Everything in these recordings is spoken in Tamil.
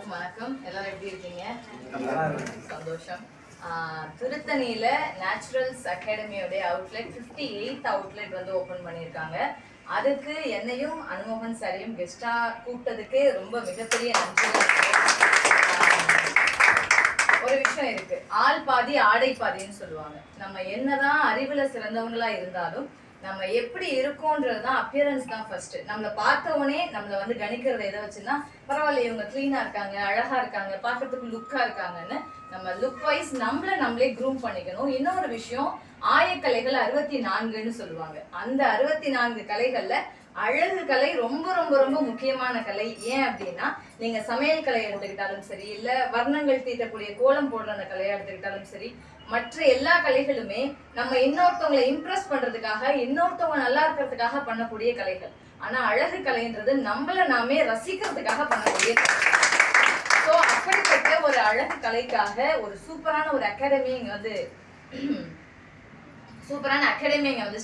எல்லாருக்கும் வணக்கம். எல்லாரும் எப்படி இருக்கீங்க? சந்தோஷம். திருத்தணியில நேச்சுரல்ஸ் அகாடமியோட அவுட்லெட் 58th அவுட்லெட் வந்து ஓபன் பண்ணியிருக்காங்க. அதுக்கு என்னையும் அனுமோகன் சாரையும் கெஸ்டா கூப்பிட்டதுக்கு ரொம்ப மிகப்பெரிய நன்றி. ஒரு விஷயம் இருக்கு, ஆள் பாதி ஆடை பாதின்னு சொல்லுவாங்க. நம்ம என்னதான் அறிவுல சிறந்தவங்களா இருந்தாலும் நம்ம எப்படி இருக்கோன்றதுதான் அப்பியரன்ஸ் தான் ஃபர்ஸ்ட். நம்மளை பார்த்தவனே நம்மளை வந்து கணிக்கிறத எதை வச்சுன்னா, பரவாயில்ல இவங்க கிளீனா இருக்காங்க, அழகா இருக்காங்க, பார்க்கறதுக்கு லுக்கா இருக்காங்கன்னு நம்ம லுக் வைஸ் நம்மளே க்ரூம் பண்ணிக்கணும். இன்னொரு விஷயம், ஆயக்கலைகள் 64ன்னு சொல்லுவாங்க. அந்த 64 கலைகள்ல அழகு கலை ரொம்ப ரொம்ப ரொம்ப முக்கியமான கலை. ஏன் அப்படின்னா, நீங்க சமையல் கலை எடுத்துக்கிட்டாலும் சரி, இல்ல வர்ணங்கள் தீட்டக்கூடிய கோலம் போடுற அந்த கலையை எடுத்துக்கிட்டாலும் சரி, மற்ற எல்லா கலைகளுமே நம்ம இன்னொருத்தவங்களை இம்ப்ரெஸ் பண்றதுக்காக, இன்னொருத்தவங்க நல்லா இருக்கிறதுக்காக பண்ணக்கூடிய கலைகள். ஆனா அழகு கலைன்றது நம்மள நாமே ரசிக்கிறதுக்காக பண்ணக்கூடிய கலை. ஸோ அப்படிப்பட்ட ஒரு அழகு கலைக்காக ஒரு சூப்பரான அகாடமி இங்க வந்து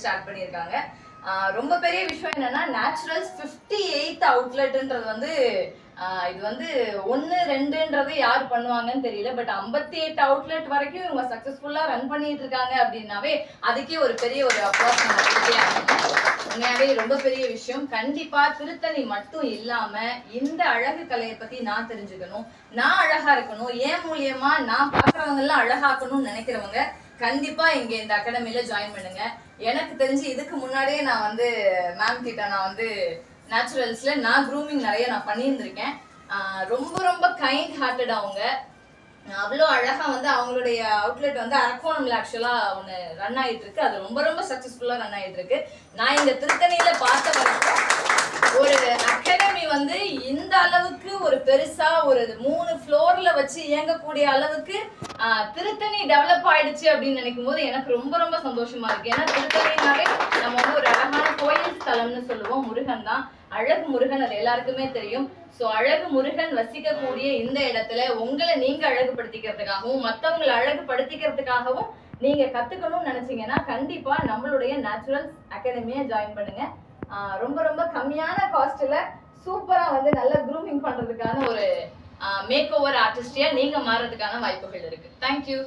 ஸ்டார்ட் பண்ணியிருக்காங்க. ரொம்ப பெரிய விஷயம் என்னன்னா, நேச்சுரல்ஸ் 58th அவுட்லெட்ன்றது வந்து இது வந்து 1 2ன்றது யார் பண்ணுவாங்கன்னு தெரியல. பட் 58 அவுட்லெட் வரைக்கும் இவங்க சக்சஸ்ஃபுல்லா ரன் பண்ணிட்டு இருக்காங்க அப்படின்னாவே அதுக்கே ஒரு பெரிய அப்ளாஸ் உண்மையாவே ரொம்ப பெரிய விஷயம். கண்டிப்பா திருத்தணி மட்டும் இல்லாம இந்த அழகு கலையை பத்தி நான் தெரிஞ்சுக்கணும், நான் அழகா இருக்கணும், ஏன் மூலியமா நான் பாக்குறவங்க எல்லாம் அழகாக்கணும்னு நினைக்கிறவங்க கண்டிப்பா இங்க இந்த அகாடமில ஜாயின் பண்ணுங்க. எனக்கு தெரிஞ்சு இதுக்கு முன்னாடியே நான் வந்து மேம் கிட்ட நான் வந்து நேச்சுரல்ஸ்ல நான் க்ரூமிங் நிறைய நான் பண்ணியிருந்திருக்கேன். ரொம்ப ரொம்ப கைண்ட் ஹார்ட்டட் அவங்க. அவ்வளோ அழகா வந்து அவங்களுடைய அவுட்லெட் வந்து அரக்கோணம்ல ஆக்சுவலா ஒன்று ரன் ஆயிட்டு இருக்கு. அது ரொம்ப ரொம்ப சக்சஸ்ஃபுல்லா ரன் ஆயிட்டு இருக்கு. நான் இந்த திருத்தணியில பார்த்த வரைக்கும் ஒரு அகாடமி வந்து இந்த அளவுக்கு ஒரு பெருசா ஒரு 3 ஃப்ளோர்ல வச்சு இயங்கக்கூடிய அளவுக்கு திருத்தணி டெவலப் ஆயிடுச்சு அப்படின்னு நினைக்கும் போது எனக்கு ரொம்ப ரொம்ப சந்தோஷமா இருக்கு. ஏன்னா திருத்தணினாலே நம்ம வந்து ஒரு அழகான கோயில் ஸ்தலம்னு சொல்லுவோம். முருகன் தான், அழகு முருகன், அது எல்லாருக்குமே தெரியும். ஸோ அழகு முருகன் வசிக்கக்கூடிய இந்த இடத்துல உங்களை நீங்க அழகுபடுத்திக்கிறதுக்காகவும் மற்றவங்களை அழகுபடுத்திக்கிறதுக்காகவும் நீங்க கத்துக்கணும்னு நினைச்சீங்கன்னா கண்டிப்பா நம்மளுடைய நேச்சுரல்ஸ் அகாடமியை ஜாயின் பண்ணுங்க. ரொம்ப ரொம்ப கம்மியான காஸ்ட்ல சூப்பரா வந்து நல்ல க்ரூமிங் பண்றதுக்கான ஒரு மேக் ஓவர் ஆர்டிஸ்டியா நீங்க மாறதுக்கான வாய்ப்புகள் இருக்கு. தேங்க்யூ.